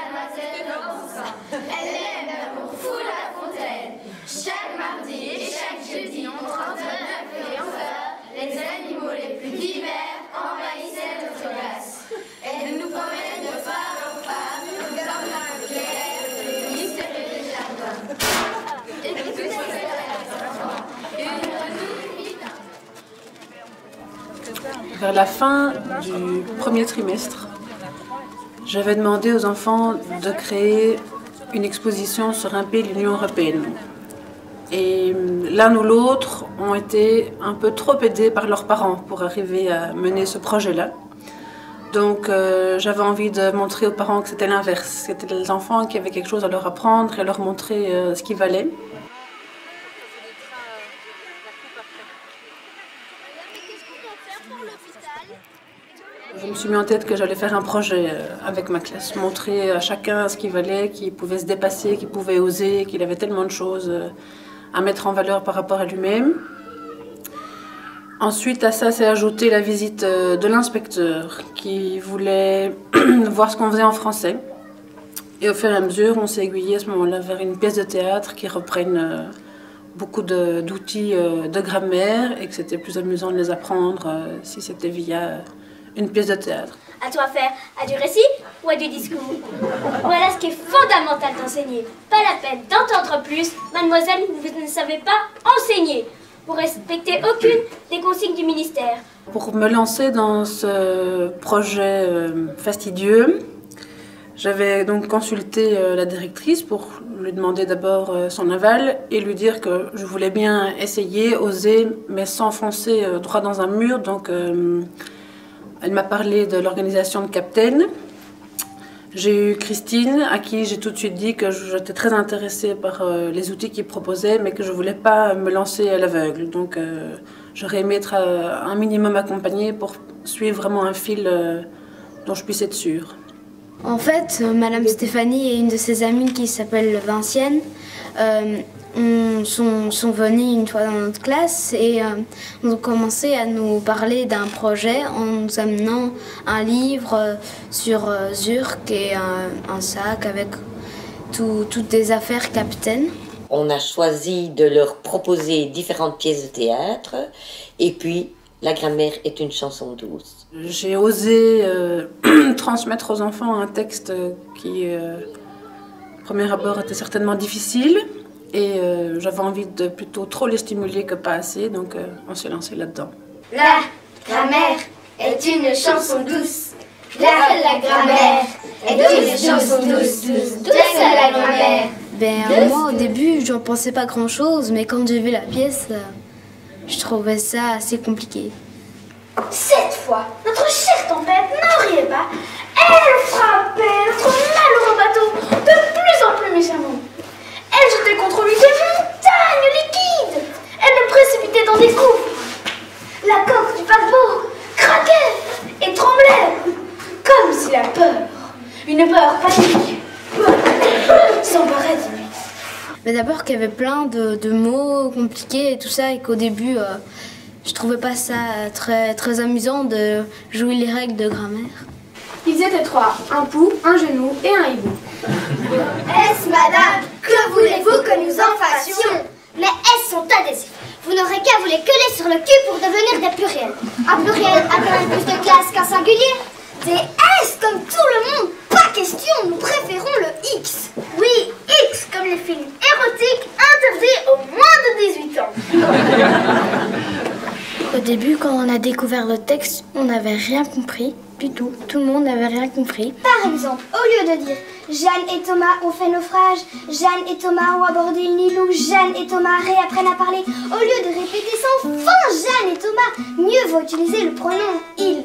mademoiselle dans son sein. Elle aime d'amour fou la fontaine. Chaque mardi et chaque jeudi, entre 9 et 11 heures, les animaux les plus divers envahissaient notre classe. Elle nous promet de phare en phare, comme la guerre, le mystérieux des jardins. Et que tout soit les enfants, une renouille vita. Vers la fin du premier trimestre, j'avais demandé aux enfants de créer une exposition sur un pays de l'Union européenne. Et l'un ou l'autre ont été un peu trop aidés par leurs parents pour arriver à mener ce projet-là. Donc j'avais envie de montrer aux parents que c'était l'inverse. C'était les enfants qui avaient quelque chose à leur apprendre et leur montrer ce qui valait. Je me suis mis en tête que j'allais faire un projet avec ma classe, montrer à chacun ce qu'il valait, qu'il pouvait se dépasser, qu'il pouvait oser, qu'il avait tellement de choses à mettre en valeur par rapport à lui-même. Ensuite, à ça s'est ajouté la visite de l'inspecteur qui voulait voir ce qu'on faisait en français. Et au fur et à mesure, on s'est aiguillé à ce moment-là vers une pièce de théâtre qui reprenne beaucoup d'outils de grammaire et que c'était plus amusant de les apprendre si c'était via une pièce de théâtre. À toi faire à du récit ou à du discours. Voilà ce qui est fondamental d'enseigner. Pas la peine d'entendre plus. Mademoiselle, vous ne savez pas enseigner. Vous respectez aucune des consignes du ministère. Pour me lancer dans ce projet fastidieux, j'avais donc consulté la directrice pour lui demander d'abord son aval et lui dire que je voulais bien essayer, oser, mais sans foncer droit dans un mur. Donc elle m'a parlé de l'organisation de Captain. J'ai eu Christine, à qui j'ai tout de suite dit que j'étais très intéressée par les outils qu'ils proposaient, mais que je ne voulais pas me lancer à l'aveugle. Donc j'aurais aimé être un minimum accompagnée pour suivre vraiment un fil dont je puisse être sûre. En fait, Madame Stéphanie et une de ses amies qui s'appelle Vincienne sont venues une fois dans notre classe et ont commencé à nous parler d'un projet en nous amenant un livre sur Zurk et un sac avec toutes des affaires Captain. On a choisi de leur proposer différentes pièces de théâtre et puis la grammaire est une chanson douce. J'ai osé transmettre aux enfants un texte qui, au premier abord, était certainement difficile. Et j'avais envie de plutôt trop les stimuler que pas assez, donc on s'est lancé là-dedans. La grammaire est une chanson douce. La grammaire est une chanson douce. Douce la grammaire. Moi, au début, j'en pensais pas grand-chose, mais quand j'ai vu la pièce, je trouvais ça assez compliqué. Cette fois, notre chère tempête n'en riait pas. Elle frappait notre malheureux bateau de plus en plus méchamment. Elle jetait contre lui des montagnes liquides. Elle le précipitait dans des gouffres. La coque du paquebot craquait et tremblait, comme si la peur, une peur panique, s'emparait de lui. Mais d'abord qu'il y avait plein de mots compliqués et tout ça, et qu'au début, je trouvais pas ça très amusant de jouer les règles de grammaire. Ils étaient trois, un pou, un genou et un hibou. Est-ce, madame, que voulez-vous que nous en fassions? Mais elles sont adhésives. Vous n'aurez qu'à vous les coller sur le cul pour devenir des pluriels. Un pluriel a quand même plus de classe qu'un singulier. Des S comme tout le monde, pas question, nous préférons le X. Oui, X comme les films érotiques interdits aux moins de 18 ans. Au début, quand on a découvert le texte, on n'avait rien compris du tout. Tout le monde n'avait rien compris. Par exemple, au lieu de dire Jeanne et Thomas ont fait naufrage, Jeanne et Thomas ont abordé le Nilou, Jeanne et Thomas réapprennent à parler, au lieu de répéter sans fin Jeanne et Thomas, mieux vaut utiliser le pronom il.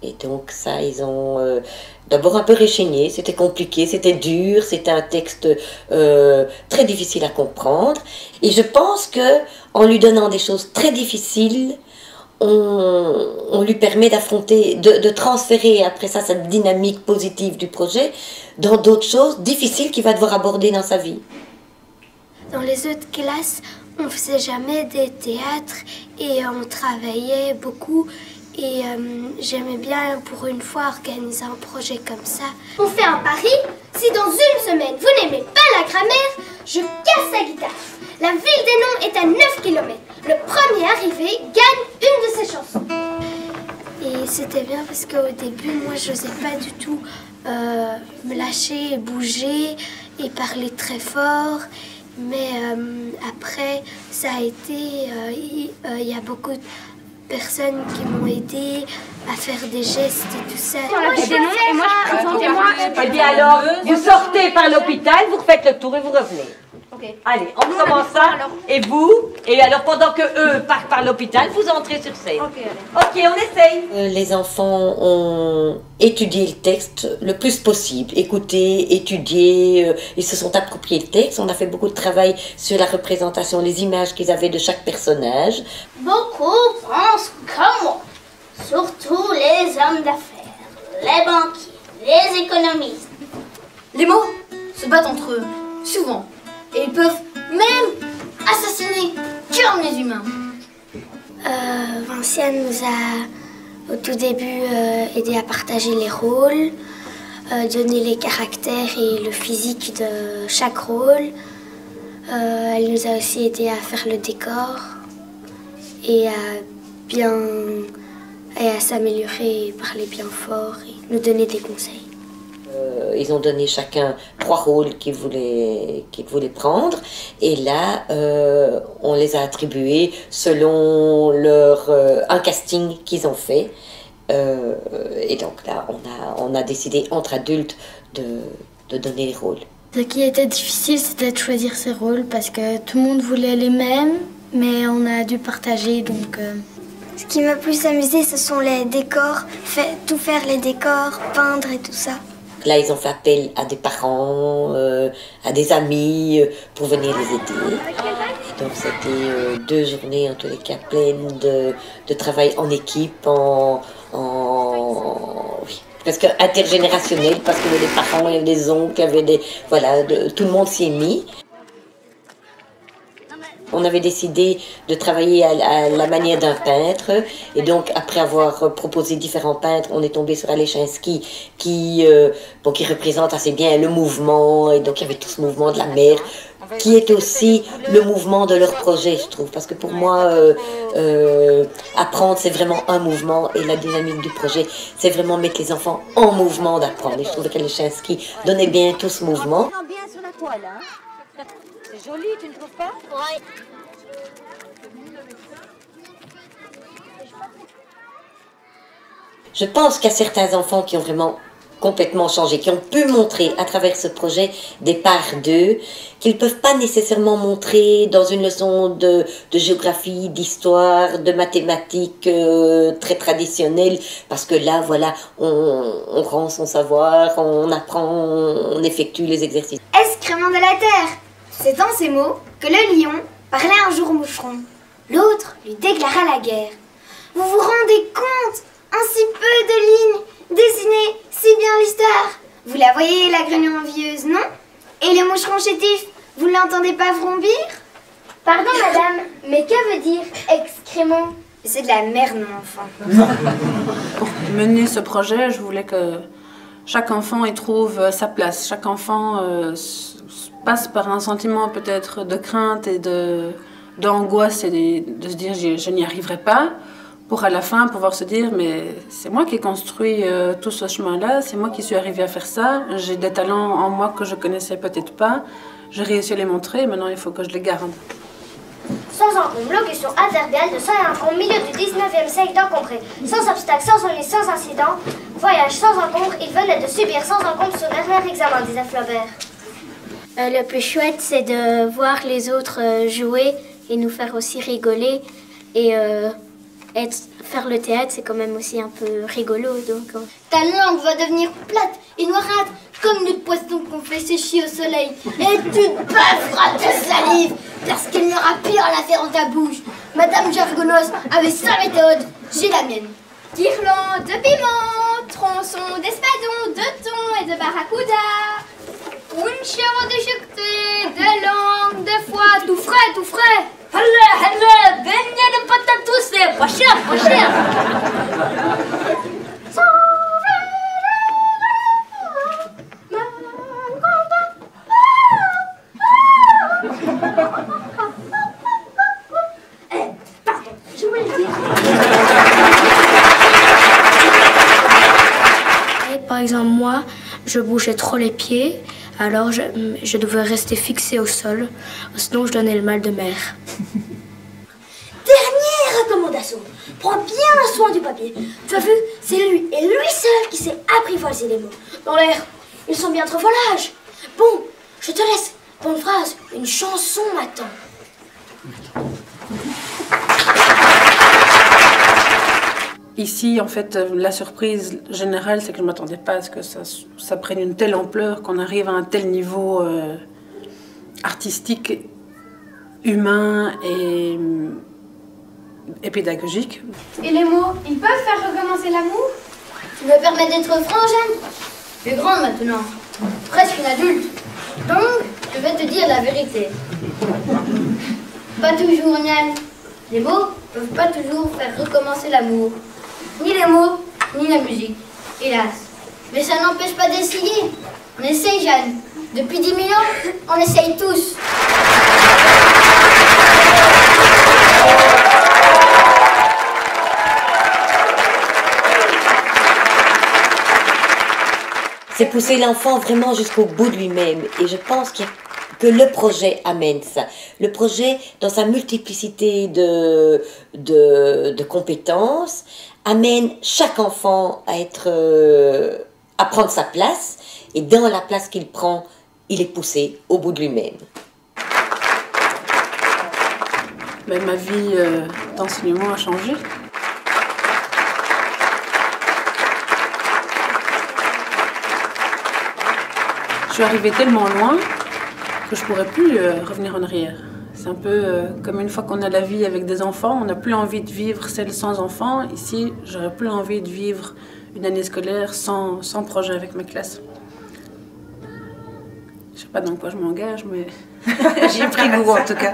Et donc ça, ils ont d'abord un peu réchigné, c'était compliqué, c'était dur, c'était un texte très difficile à comprendre. Et je pense que en lui donnant des choses très difficiles, on lui permet d'affronter, de transférer après ça cette dynamique positive du projet dans d'autres choses difficiles qu'il va devoir aborder dans sa vie. Dans les autres classes, on ne faisait jamais des théâtres et on travaillait beaucoup. Et j'aimais bien pour une fois organiser un projet comme ça. On fait un pari, Si dans une semaine vous n'aimez pas la grammaire, je casse la guitare. La ville des noms est à 9 km. Le premier arrivé gagne une de ses chansons. Et c'était bien parce qu'au début, moi, je n'osais pas du tout me lâcher, bouger et parler très fort. Mais après, ça a été... Il y a beaucoup de personnes qui m'ont aidé à faire des gestes et tout ça. Eh bien alors, vous sortez par l'hôpital, vous refaites le tour et vous revenez. Ok. Allez, on commence ça. Et vous, et alors pendant que eux partent par l'hôpital, vous entrez sur scène. Ok, allez. Ok, on essaye. Les enfants ont étudié le texte le plus possible, écouté, étudié, ils se sont appropriés le texte. On a fait beaucoup de travail sur la représentation, les images qu'ils avaient de chaque personnage. Beaucoup pensent comme moi, surtout les hommes d'affaires, les banquiers, les économistes. Les mots se battent entre eux, souvent. Et ils peuvent même assassiner comme les humains. Vinciane nous a, au tout début, aidé à partager les rôles, donner les caractères et le physique de chaque rôle. Elle nous a aussi aidé à faire le décor et à s'améliorer, parler bien fort et nous donner des conseils. Ils ont donné chacun 3 rôles qu'ils voulaient prendre. Et là, on les a attribués selon un casting qu'ils ont fait. Et donc là, on a décidé entre adultes de donner les rôles. Ce qui était difficile, c'était de choisir ces rôles parce que tout le monde voulait les mêmes, mais on a dû partager, donc... Ce qui m'a plus amusé, ce sont les décors, tout faire les décors, peindre et tout ça. Là, ils ont fait appel à des parents, à des amis pour venir les aider. Et donc, c'était 2 journées, en tous les cas, pleines de travail en équipe, oui, presque intergénérationnel, parce qu'il y avait des parents, il y avait des oncles, il y avait tout le monde s'y est mis. On avait décidé de travailler à la manière d'un peintre, et donc après avoir proposé différents peintres, on est tombé sur Alechinsky qui représente assez bien le mouvement, et donc il y avait tout ce mouvement de la mer, qui est aussi le mouvement de leur projet, je trouve, parce que pour moi, apprendre c'est vraiment un mouvement, et la dynamique du projet, c'est vraiment mettre les enfants en mouvement d'apprendre, et je trouve qu'Alechinsky donnait bien tout ce mouvement. Bien sur la toile, hein. C'est joli, tu ne trouves pas? Ouais. Je pense qu'il y a certains enfants qui ont vraiment complètement changé, qui ont pu montrer à travers ce projet des parts d'eux qu'ils ne peuvent pas nécessairement montrer dans une leçon de géographie, d'histoire, de mathématiques très traditionnelle, parce que là, voilà, on rend son savoir, on apprend, on effectue les exercices. Excrément de la terre. C'est dans ces mots que le lion parlait un jour au moucheron. L'autre lui déclara la guerre. Vous vous rendez compte? En si peu de lignes, dessiner si bien l'histoire. Vous la voyez, la grenouille envieuse, non? Et le moucheron chétif, vous ne l'entendez pas vrombir? Pardon, madame, mais que veut dire excrément? C'est de la merde, mon enfant. Pour mener ce projet, je voulais que chaque enfant y trouve sa place. Chaque enfant passe par un sentiment peut-être de crainte et d'angoisse et de se dire je n'y arriverai pas, pour à la fin pouvoir se dire mais c'est moi qui ai construit tout ce chemin-là, c'est moi qui suis arrivée à faire ça, j'ai des talents en moi que je connaissais peut-être pas, j'ai réussi à les montrer, maintenant il faut que je les garde. Sans encombre, locution adverbiale de sans encombre, milieu du 19e siècle d'encombré. Sans obstacle, sans ennui, sans incident. Voyage sans encombre, il venait de subir sans encombre son dernier examen, disait Flaubert. Le plus chouette, c'est de voir les autres jouer et nous faire aussi rigoler. Et faire le théâtre, c'est quand même aussi un peu rigolo. Donc, Ta langue va devenir plate et noirâtre comme notre poisson qu'on fait sécher au soleil. Et tu te bafferas de salive parce qu'il n'y aura plus rien à faire dans ta bouche. Madame Jargonos avait sa méthode, j'ai la mienne. Guirlandes de piment, tronçons d'espadon, de thon et de barracuda. Une chèvre déchiquetée, de langue, de foie, tout frais, tout frais. Allez, beignet de patates douces, pas cher, pas cher. moi, je bougeais trop les pieds, alors je devais rester fixée au sol, sinon je donnais le mal de mer. Dernière recommandation, prends bien soin du papier. Tu as vu, c'est lui et lui seul qui sait apprivoiser les mots. Dans l'air, ils sont bien trop volages. Bon, je te laisse. Bonne phrase, une chanson m'attend. Ici, en fait, la surprise générale, c'est que je ne m'attendais pas à ce que ça prenne une telle ampleur, qu'on arrive à un tel niveau artistique, humain et pédagogique. Et les mots, ils peuvent faire recommencer l'amour? Tu me permets d'être franc, Jeanne? Tu es grande maintenant, presque une adulte. Donc, je vais te dire la vérité. Pas toujours, Nian. Les mots peuvent pas toujours faire recommencer l'amour. Ni les mots, ni la musique, hélas. Mais ça n'empêche pas d'essayer. On essaye, Jeanne. Depuis 10 000 ans, on essaye tous. C'est pousser l'enfant vraiment jusqu'au bout de lui-même. Et je pense que le projet amène ça. Le projet, dans sa multiplicité de compétences, amène chaque enfant à prendre sa place. Et dans la place qu'il prend, il est poussé au bout de lui-même. Mais ma vie d'enseignement a changé. Je suis arrivée tellement loin que je ne pourrais plus revenir en arrière. C'est un peu comme une fois qu'on a la vie avec des enfants, on n'a plus envie de vivre celle sans enfants. Ici, j'aurais plus envie de vivre une année scolaire sans projet avec mes classes. Je ne sais pas dans quoi je m'engage, mais j'y ai pris goût en tout cas.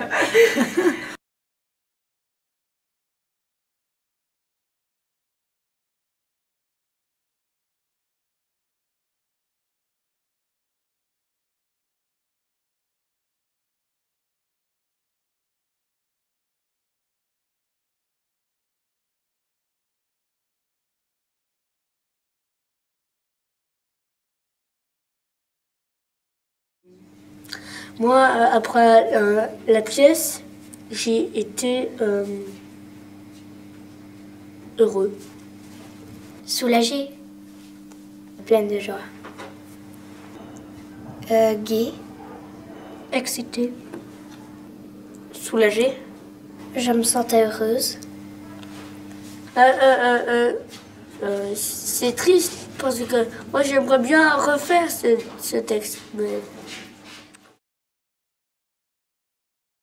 Moi, après la pièce, j'ai été heureux, Soulagé, pleine de joie, gai, excitée, soulagée. je me sentais heureuse. C'est triste parce que moi j'aimerais bien refaire ce texte, mais